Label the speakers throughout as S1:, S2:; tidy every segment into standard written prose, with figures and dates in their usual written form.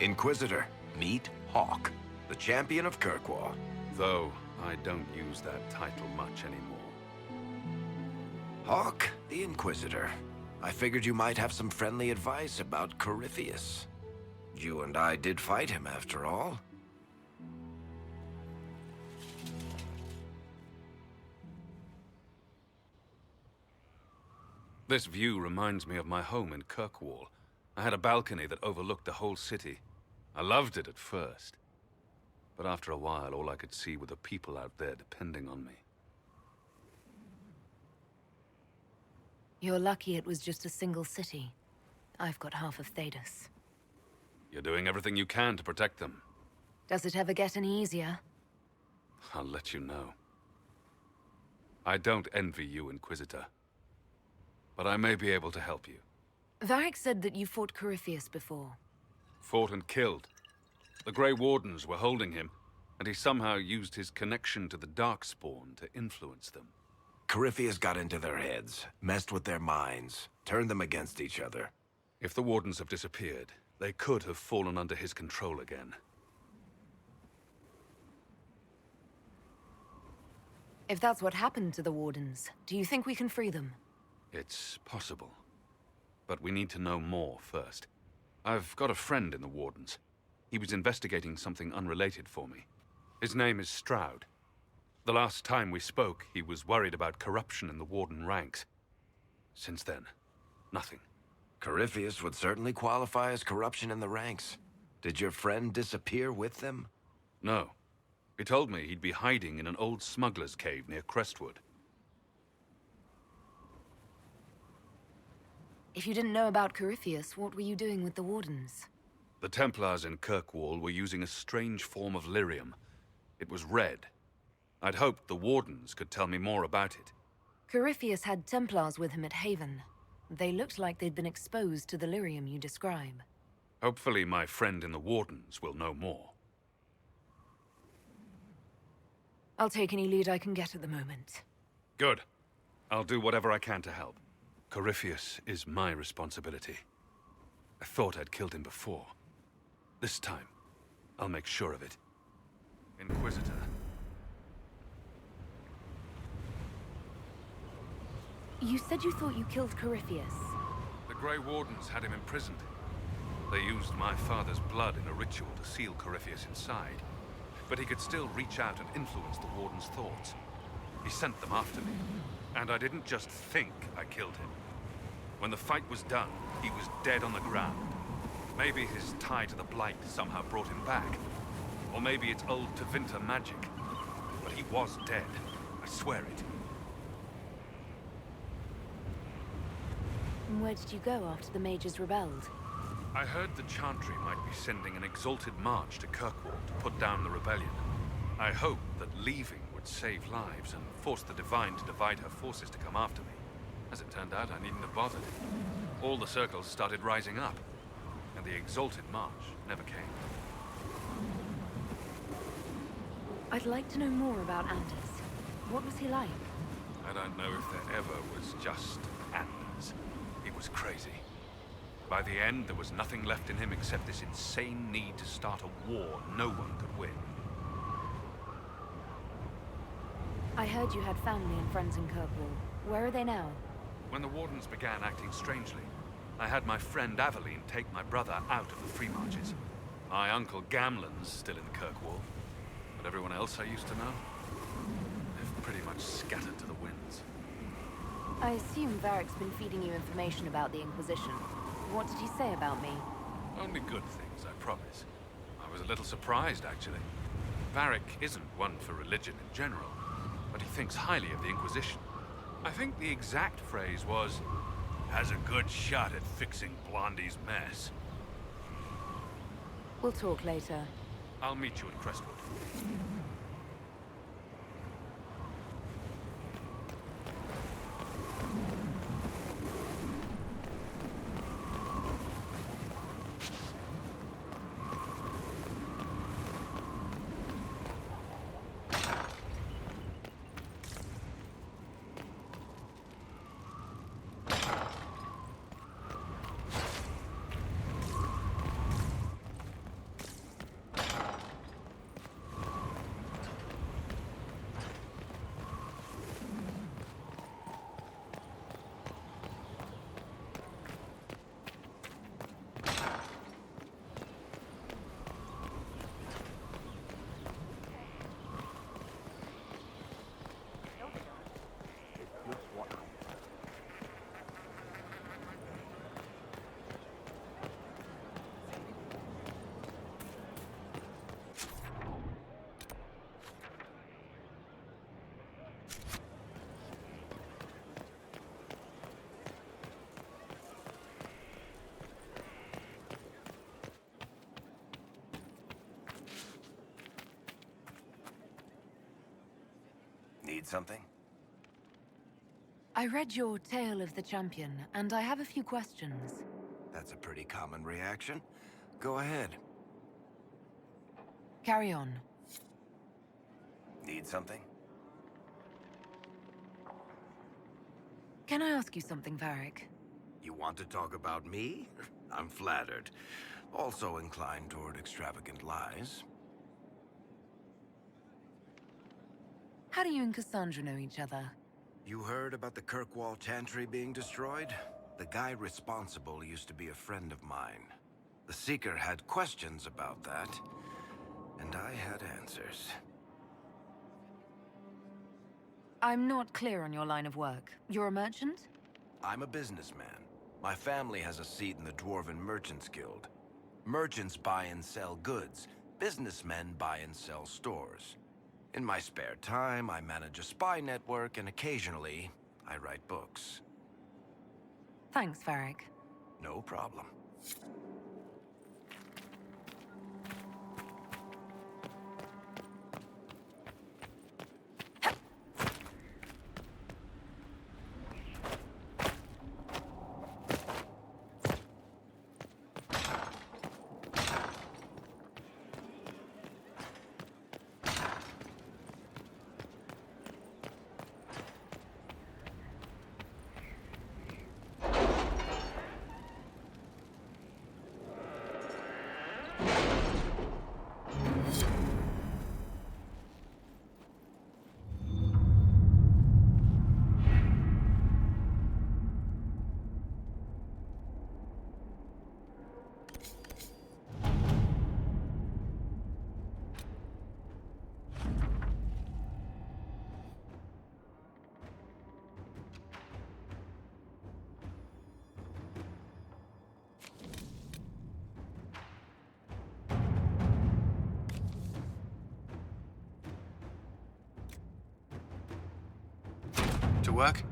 S1: Inquisitor, meet Hawk, the champion of Kirkwall.
S2: Though I don't use that title much anymore.
S1: Hawk, the Inquisitor. I figured you might have some friendly advice about Corypheus. You and I did fight him, after all.
S2: This view reminds me of my home in Kirkwall. I had a balcony that overlooked the whole city. I loved it at first. But after a while, all I could see were the people out there depending on me.
S3: You're lucky it was just a single city. I've got half of Thedas.
S2: You're doing everything you can to protect them.
S3: Does it ever get any easier?
S2: I'll let you know. I don't envy you, Inquisitor. But I may be able to help you.
S3: Varric said that you fought Corypheus before.
S2: Fought and killed. The Grey Wardens were holding him, and he somehow used his connection to the Darkspawn to influence them.
S1: Corypheus got into their heads, messed with their minds, turned them against each other.
S2: If the Wardens have disappeared, they could have fallen under his control again.
S3: If that's what happened to the Wardens, do you think we can free them?
S2: It's possible. But we need to know more first. I've got a friend in the Wardens. He was investigating something unrelated for me. His name is Stroud. The last time we spoke, he was worried about corruption in the Warden ranks. Since then, nothing.
S1: Corypheus would certainly qualify as corruption in the ranks. Did your friend disappear with them?
S2: No. He told me he'd be hiding in an old smuggler's cave near Crestwood.
S3: If you didn't know about Corypheus, what were you doing with the Wardens?
S2: The Templars in Kirkwall were using a strange form of lyrium. It was red. I'd hoped the Wardens could tell me more about it.
S3: Corypheus had Templars with him at Haven. They looked like they'd been exposed to the lyrium you describe.
S2: Hopefully my friend in the Wardens will know more.
S3: I'll take any lead I can get at the moment.
S2: Good. I'll do whatever I can to help. Corypheus is my responsibility. I thought I'd killed him before. This time, I'll make sure of it. Inquisitor.
S3: You said you thought you killed Corypheus.
S2: The Grey Wardens had him imprisoned. They used my father's blood in a ritual to seal Corypheus inside. But he could still reach out and influence the Warden's thoughts. He sent them after me. And I didn't just think I killed him. When the fight was done, he was dead on the ground. Maybe his tie to the Blight somehow brought him back. Or maybe it's old Tevinter magic. But he was dead. I swear it.
S3: And where did you go after the mages rebelled?
S2: I heard the Chantry might be sending an exalted march to Kirkwall to put down the rebellion. I hoped that leaving would save lives and force the Divine to divide her forces to come after me. As it turned out, I needn't have bothered. All the circles started rising up, and the exalted march never came.
S3: I'd like to know more about Anders. What was he like?
S2: I don't know if there ever was just Anders. He was crazy. By the end, there was nothing left in him except this insane need to start a war no one could win.
S3: I heard you had family and friends in Kirkwall. Where are they now?
S2: When the Wardens began acting strangely, I had my friend Aveline take my brother out of the Free Marches. My uncle Gamlen's still in Kirkwall, but everyone else I used to know, they've pretty much scattered to the winds.
S3: I assume Varric's been feeding you information about the Inquisition. What did he say about me?
S2: Only good things, I promise. I was a little surprised, actually. Varric isn't one for religion in general, but he thinks highly of the Inquisition. I think the exact phrase was, has a good shot at fixing Blondie's mess.
S3: We'll talk later.
S2: I'll meet you at Crestwood.
S1: Need something?
S3: I read your Tale of the Champion, and I have a few questions.
S1: That's a pretty common reaction. Go ahead.
S3: Carry on.
S1: Need something?
S3: Can I ask you something, Varric?
S1: You want to talk about me? I'm flattered. Also inclined toward extravagant lies.
S3: How do you and Cassandra know each other?
S1: You heard about the Kirkwall chantry being destroyed? The guy responsible used to be a friend of mine. The Seeker had questions about that, and I had answers.
S3: I'm not clear on your line of work. You're a merchant?
S1: I'm a businessman. My family has a seat in the Dwarven Merchants Guild. Merchants buy and sell goods. Businessmen buy and sell stores. In my spare time, I manage a spy network, and occasionally, I write books.
S3: Thanks, Varric.
S1: No problem.
S4: To work?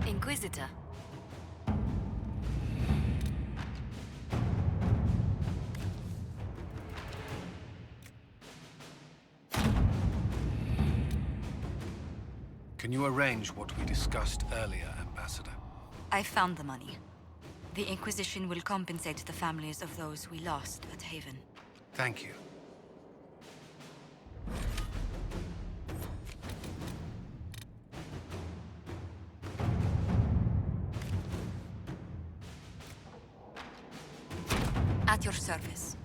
S3: Inquisitor.
S4: Can you arrange what we discussed earlier, Ambassador?
S5: I found the money. The Inquisition will compensate the families of those we lost at Haven.
S4: Thank you.
S5: At your service.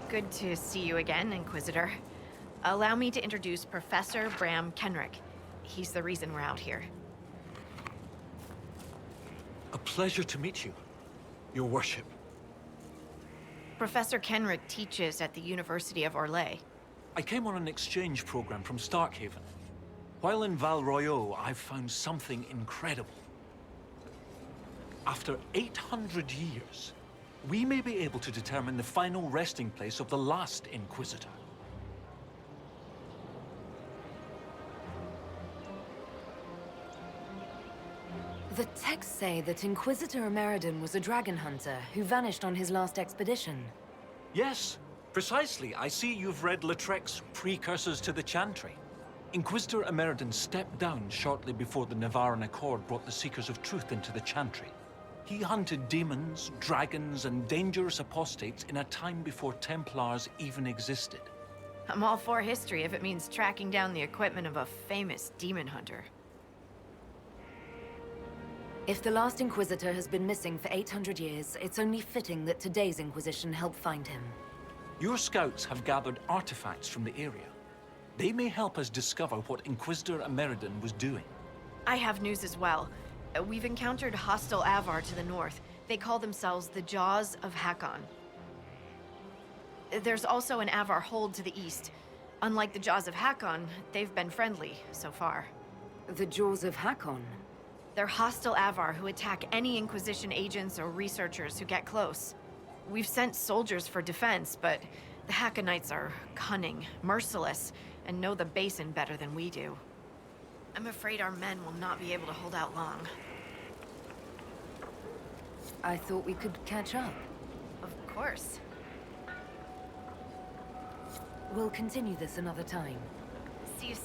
S6: Good to see you again, Inquisitor. Allow me to introduce Professor Bram Kenrick. He's the reason we're out here.
S7: A pleasure to meet you, Your Worship.
S6: Professor Kenrick teaches at the University of Orlais.
S7: I came on an exchange program from Starkhaven. While in Val Royeaux, I've found something incredible. After 800 years, we may be able to determine the final resting place of the last Inquisitor.
S3: The texts say that Inquisitor Emeridon was a dragon hunter who vanished on his last expedition.
S7: Yes, precisely. I see you've read Lautrec's Precursors to the Chantry. Inquisitor Emeridon stepped down shortly before the Nevarran Accord brought the Seekers of Truth into the Chantry. He hunted demons, dragons, and dangerous apostates in a time before Templars even existed.
S6: I'm all for history if it means tracking down the equipment of a famous demon hunter.
S3: If the last Inquisitor has been missing for 800 years, it's only fitting that today's Inquisition help find him.
S7: Your scouts have gathered artifacts from the area. They may help us discover what Inquisitor Emeridon was doing.
S6: I have news as well. We've encountered hostile Avar to the north. They call themselves the Jaws of Hakon. There's also an Avar hold to the east. Unlike the Jaws of Hakon, they've been friendly so far.
S3: The Jaws of Hakon?
S6: They're hostile Avar who attack any Inquisition agents or researchers who get close. We've sent soldiers for defense, but the Hakonites are cunning, merciless, and know the basin better than we do. I'm afraid our men will not be able to hold out long.
S3: I thought we could catch up.
S6: Of course.
S3: We'll continue this another time.
S6: See you soon.